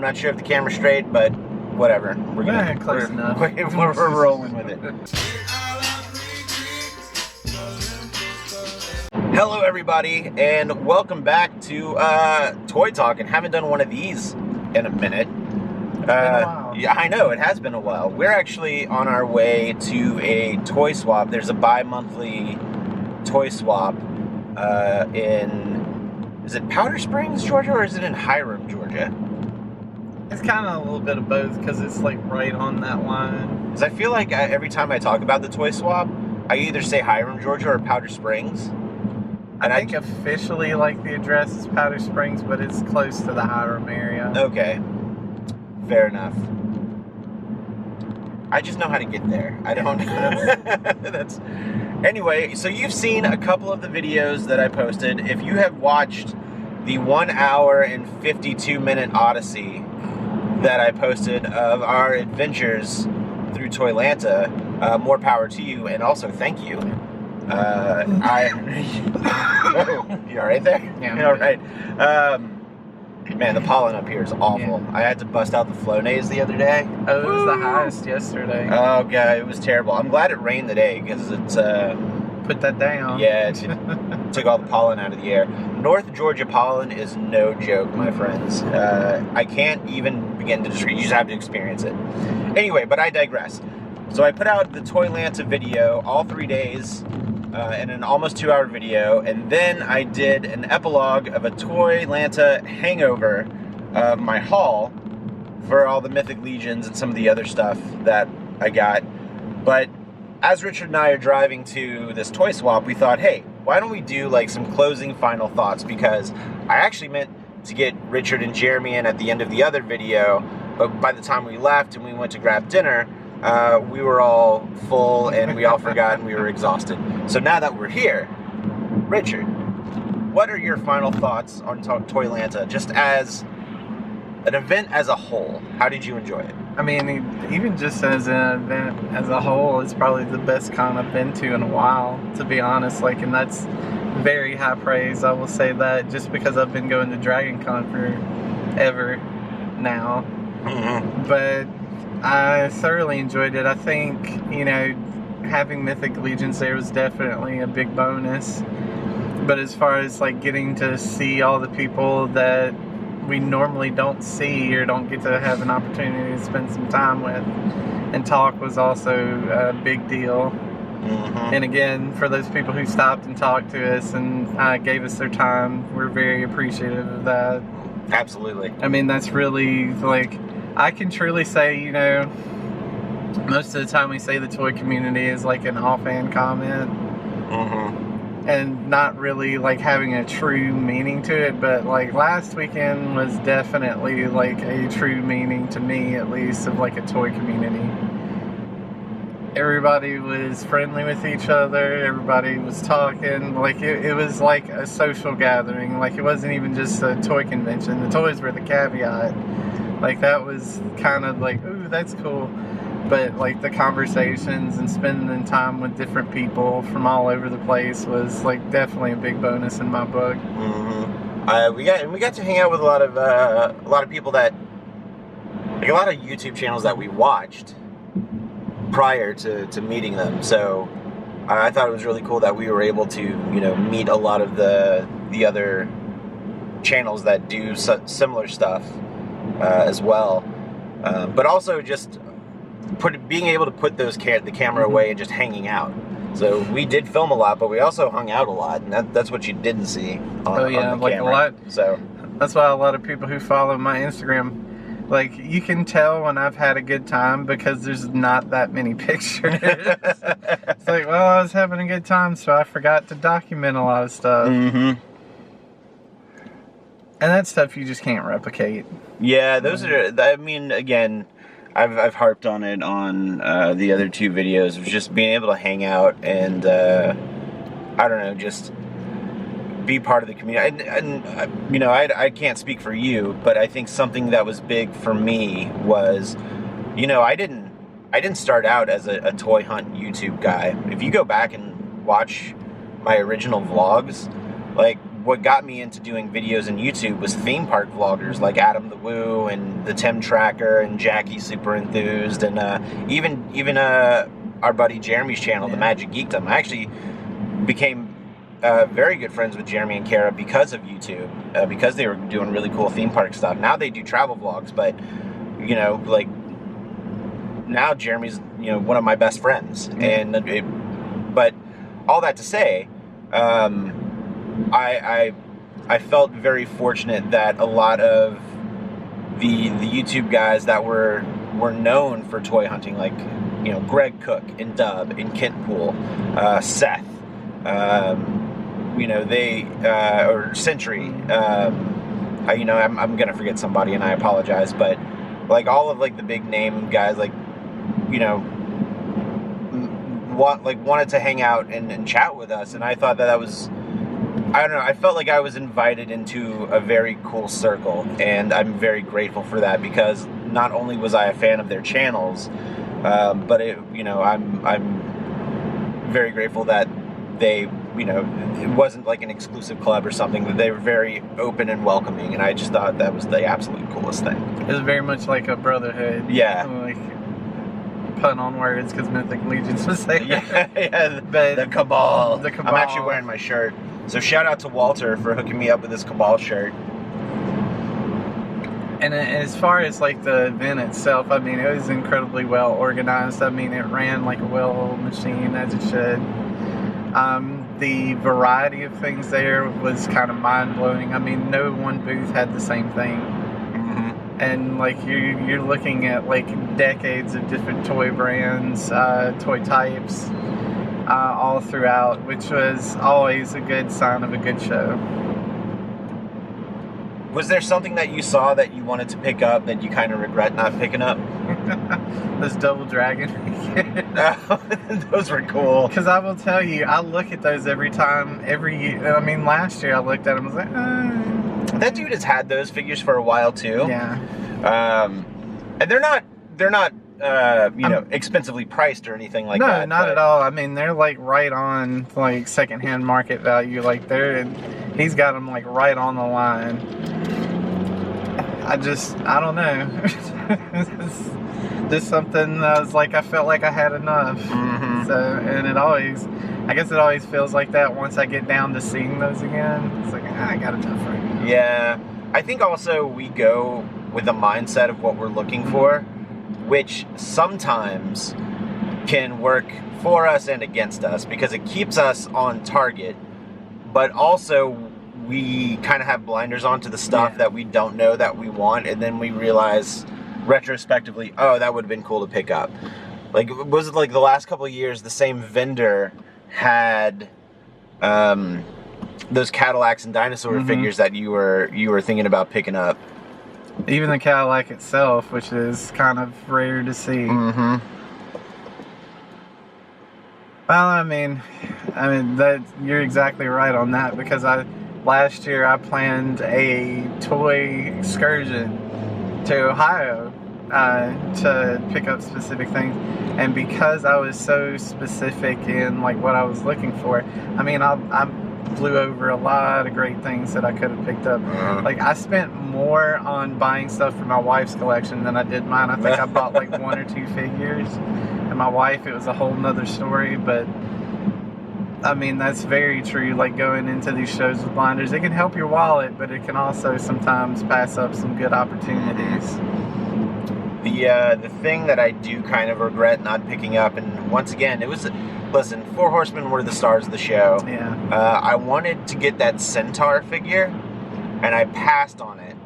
not sure if the camera's straight, but whatever. Close enough. We're rolling with it. Hello, everybody, and welcome back to Toy Talkin. Haven't done one of these in a minute. It's been a while. Yeah, I know, it has been a while. We're actually on our way to a toy swap. There's a bi-monthly toy swap is it Powder Springs, Georgia, or is it in Hiram, Georgia? It's kind of a little bit of both because it's like right on that line. Because I feel like every time I talk about the toy swap, I either say Hiram, Georgia, or Powder Springs. And I think officially, like, the address is Powder Springs, but it's close to the Hiram area. Okay. Fair enough. I just know how to get there. I don't know. Anyway, so you've seen a couple of the videos that I posted. If you have watched the 1 hour and 52-minute odyssey that I posted of our adventures through Toylanta, more power to you, and also thank you. You all right there? Yeah. All right. Man, the pollen up here is awful. Yeah. I had to bust out the Flonase the other day. Oh, it was the highest yesterday. Oh, God, it was terrible. I'm glad it rained today because it's... Put that down. Yeah, it took all the pollen out of the air. North Georgia pollen is no joke, my friends. I can't even begin to describe. You just have to experience it. Anyway, but I digress. So I put out the Toylanta video all 3 days in an almost 2-hour video, and then I did an epilogue of a Toylanta hangover of my haul for all the Mythic Legions and some of the other stuff that I got. But as Richard and I are driving to this toy swap, we thought, hey, why don't we do like some closing final thoughts? Because I actually meant to get Richard and Jeremy in at the end of the other video, but by the time we left and we went to grab dinner, we were all full and we all forgot and we were exhausted. So now that we're here, Richard, what are your final thoughts on Toylanta, just as an event as a whole? How did you enjoy it? I mean, even just as an event as a whole, it's probably the best con I've been to in a while, to be honest. Like, and that's very high praise. I will say that just because I've been going to Dragon Con forever now. Mm-hmm. But I thoroughly enjoyed it. I think, you know, having Mythic Legions there was definitely a big bonus. But as far as like getting to see all the people that we normally don't see or don't get to have an opportunity to spend some time with and talk was also a big deal. Mm-hmm. And again, for those people who stopped and talked to us and gave us their time, we're very appreciative of that. Absolutely. I mean, that's really, like, I can truly say, you know, most of the time we say the toy community is like an offhand comment. Mm-hmm. And not really like having a true meaning to it, but like last weekend was definitely like a true meaning to me, at least, of like a toy community. Everybody was friendly with each other, everybody was talking, like it was like a social gathering. Like, it wasn't even just a toy convention. The toys were the caveat. Like, that was kind of like, ooh, that's cool. But like the conversations and spending time with different people from all over the place was like definitely a big bonus in my book. Mm-hmm. We got to hang out with a lot of people that, like, a lot of YouTube channels that we watched prior to meeting them. So I thought it was really cool that we were able to, you know, meet a lot of the other channels that do similar stuff as well. But also just being able to put the camera away and just hanging out. So we did film a lot, but we also hung out a lot, and that's what you didn't see on the like camera. A lot. So that's why a lot of people who follow my Instagram, like, you can tell when I've had a good time because there's not that many pictures. It's like, well, I was having a good time, so I forgot to document a lot of stuff. Mm-hmm. And that stuff you just can't replicate. Yeah, those are, I mean, again, I've harped on it on the other two videos, of just being able to hang out and, I don't know, just be part of the community. And you know, I can't speak for you, but I think something that was big for me was, you know, I didn't start out as a toy hunt YouTube guy. If you go back and watch my original vlogs, like, what got me into doing videos on YouTube was theme park vloggers like Adam the Woo and the Tim Tracker and Jackie Super Enthused, and even our buddy Jeremy's channel, The Magic Geekdom. I actually became very good friends with Jeremy and Kara because of YouTube, because they were doing really cool theme park stuff. Now they do travel vlogs, but you know, like now Jeremy's, you know, one of my best friends. And but all that to say, I felt very fortunate that a lot of the YouTube guys that were known for toy hunting, like, you know, Greg Cook and Dub and Kentpool, Seth, you know, they or Century, you know, I'm gonna forget somebody and I apologize, but like all of like the big name guys, like, you know, wanted to hang out and chat with us, and I thought that was, I don't know, I felt like I was invited into a very cool circle, and I'm very grateful for that, because not only was I a fan of their channels, but it, you know, I'm very grateful that they, you know, it wasn't like an exclusive club or something, that they were very open and welcoming, and I just thought that was the absolute coolest thing. It was very much like a brotherhood. Yeah. Like, pun on words, because Mythic Legions was there. Yeah, but the Cabal. The Cabal. I'm actually wearing my shirt. So shout out to Walter for hooking me up with this Cabal shirt. And as far as like the event itself, I mean, it was incredibly well organized. I mean, it ran like a well-oiled machine, as it should. The variety of things there was kind of mind-blowing. I mean, no one booth had the same thing. Mm-hmm. And like you're looking at like decades of different toy brands, toy types, all throughout, which was always a good sign of a good show. Was there something that you saw that you wanted to pick up that you kind of regret not picking up? This Double Dragon. Those were cool. Because I will tell you, I look at those every year. I mean, last year I looked at them and was like, That dude has had those figures for a while too. Yeah. And they're not you know, expensively priced or anything like that. No, not at all. I mean, they're like right on like secondhand market value. Like he's got them like right on the line. I don't know. Just something I was like, I felt like I had enough. Mm-hmm. So, and I guess it always feels like that once I get down to seeing those again. It's like, I got enough right now. Yeah. I think also we go with the mindset of what we're looking for, which sometimes can work for us and against us, because it keeps us on target, but also we kind of have blinders onto the stuff that we don't know that we want, and then we realize retrospectively, oh, that would have been cool to pick up. Like, was it like the last couple of years the same vendor had those Cadillacs and dinosaur figures that you were thinking about picking up? Even the Cadillac itself, which is kind of rare to see. Mm-hmm. Well, I mean that you're exactly right on that, because last year I planned a toy excursion to Ohio to pick up specific things, and because I was so specific in like what I was looking for, I mean I flew over a lot of great things that I could have picked up. Like, I spent more on buying stuff for my wife's collection than I did mine. I think I bought like 1 or 2 figures, and my wife, it was a whole nother story. But I mean, that's very true. Like, going into these shows with blinders, it can help your wallet, but it can also sometimes pass up some good opportunities. The thing that I do kind of regret not picking up, and once again, it was, listen, 4 Horsemen were the stars of the show. Yeah. I wanted to get that Centaur figure, and I passed on it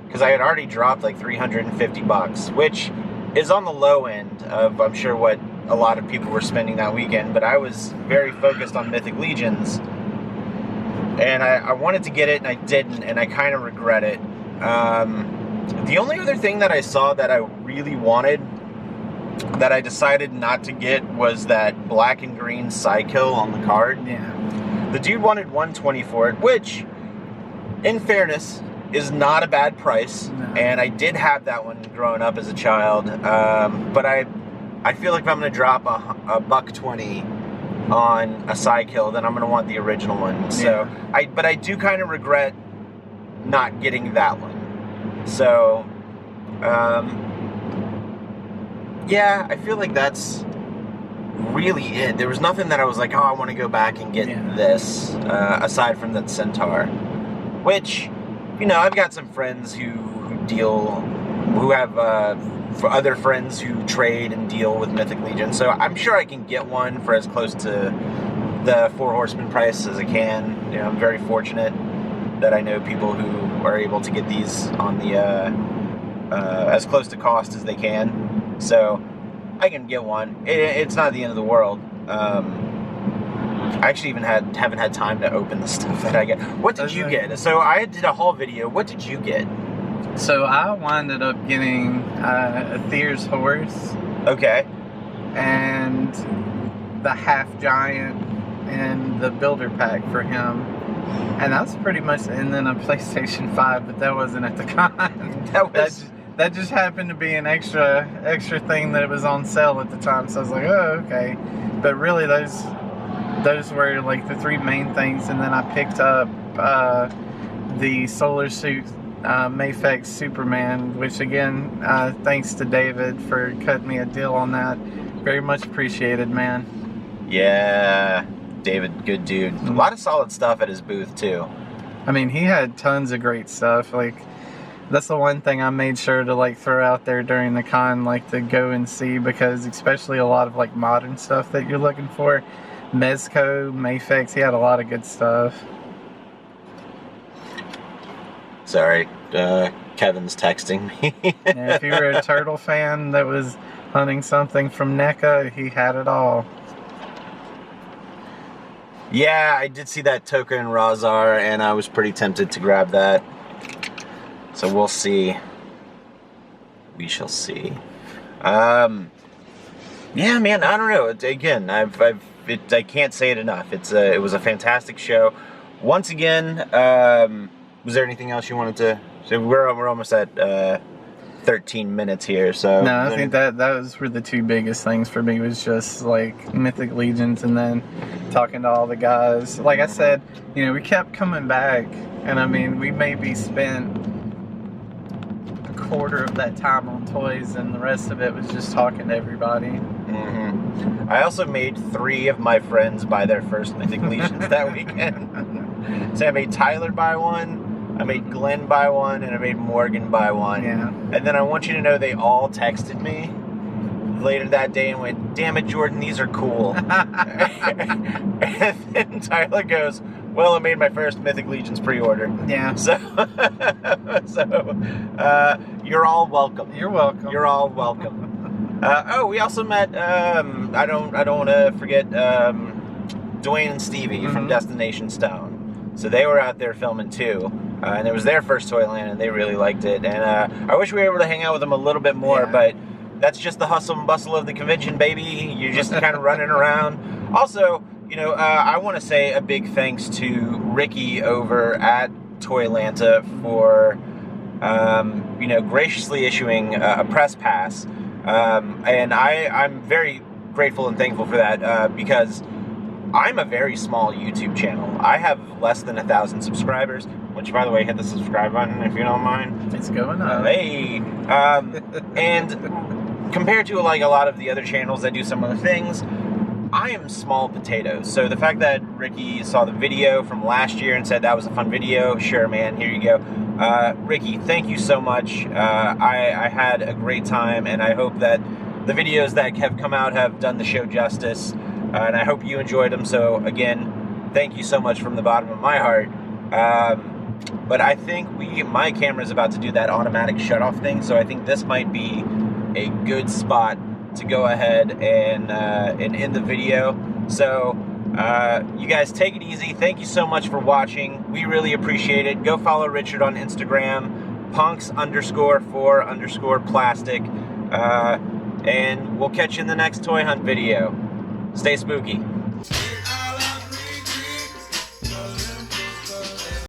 because I had already dropped like $350, which is on the low end of, I'm sure, what a lot of people were spending that weekend. But I was very focused on Mythic Legions, and I wanted to get it, and I didn't, and I kind of regret it. The only other thing that I saw that I really wanted, that I decided not to get, was that black and green Psykill on the card. Yeah. The dude wanted $120 for it, which, in fairness, is not a bad price. No. And I did have that one growing up as a child. But I feel like if I'm going to drop a $120 on a Cykill, then I'm going to want the original one. So, but I do kind of regret not getting that one. So, yeah, I feel like that's really it. There was nothing that I was like, oh, I want to go back and get this, aside from that Centaur. Which, you know, I've got some friends who have for other friends who trade and deal with Mythic Legion, so I'm sure I can get one for as close to the Four Horsemen price as I can. You know, I'm very fortunate that I know people who are able to get these on the as close to cost as they can, so I can get one. It's not the end of the world. I actually even haven't had time to open the stuff that I get. What did you get? So I did a haul video. What did you get? So I winded up getting a Thyr's horse. Okay. And the half giant and the builder pack for him. And that's pretty much, and then a PlayStation 5, but that wasn't at the con. That just happened to be an extra thing that was on sale at the time. So I was like, oh, okay. But really those were like the three main things. And then I picked up the Solar Suit Mayfex Superman, which again, thanks to David for cutting me a deal on that. Very much appreciated, man. Yeah, David, good dude. A lot of solid stuff at his booth too. I mean, he had tons of great stuff. Like, that's the one thing I made sure to like throw out there during the con, like to go and see, because especially a lot of like modern stuff that you're looking for. Mezco, Mayfex, he had a lot of good stuff. Sorry, Kevin's texting me. Yeah, if you were a turtle fan that was hunting something from NECA, he had it all. Yeah, I did see that Toka and Razar, and I was pretty tempted to grab that. So we'll see. We shall see. Yeah, man, I don't know. Again, I can't say it enough. It was a fantastic show. Once again, was there anything else you wanted to? So we're almost at 13 minutes here. So no, I think those were the two biggest things for me. Was just like Mythic Legions, and then talking to all the guys. Like I said, you know, we kept coming back, and I mean, we maybe spent a quarter of that time on toys, and the rest of it was just talking to everybody. Mm-hmm. I also made 3 of my friends buy their first Mythic Legions that weekend. So I made Tyler buy one, I made Glenn buy one, and I made Morgan buy one. Yeah. And then I want you to know they all texted me later that day and went, "Damn it, Jordan, these are cool." And then Tyler goes, "Well, I made my first Mythic Legions pre-order." Yeah. So, you're all welcome. You're welcome. You're all welcome. We also met, I don't want to forget, Dwayne and Stevie from Destination Stone. So they were out there filming too. And it was their first Toyland, and they really liked it. And I wish we were able to hang out with them a little bit more, but that's just the hustle and bustle of the convention, baby. You're just kind of running around. Also, you know, I want to say a big thanks to Ricky over at Toylanta for, you know, graciously issuing a press pass. And I'm very grateful and thankful for that, because I'm a very small YouTube channel. I have less than 1,000 subscribers, which, by the way, hit the subscribe button if you don't mind. It's going up. Hey! And compared to like a lot of the other channels that do similar things, I am small potatoes. So the fact that Ricky saw the video from last year and said that was a fun video, sure, man, here you go. Ricky, thank you so much. I had a great time, and I hope that the videos that have come out have done the show justice, and I hope you enjoyed them. So again, thank you so much from the bottom of my heart. But I think my camera is about to do that automatic shutoff thing, so I think this might be a good spot to go ahead and end the video. So you guys take it easy. Thank you so much for watching. We really appreciate it. Go follow Richard on Instagram, punks_for_plastic, and we'll catch you in the next toy hunt video. Stay spooky.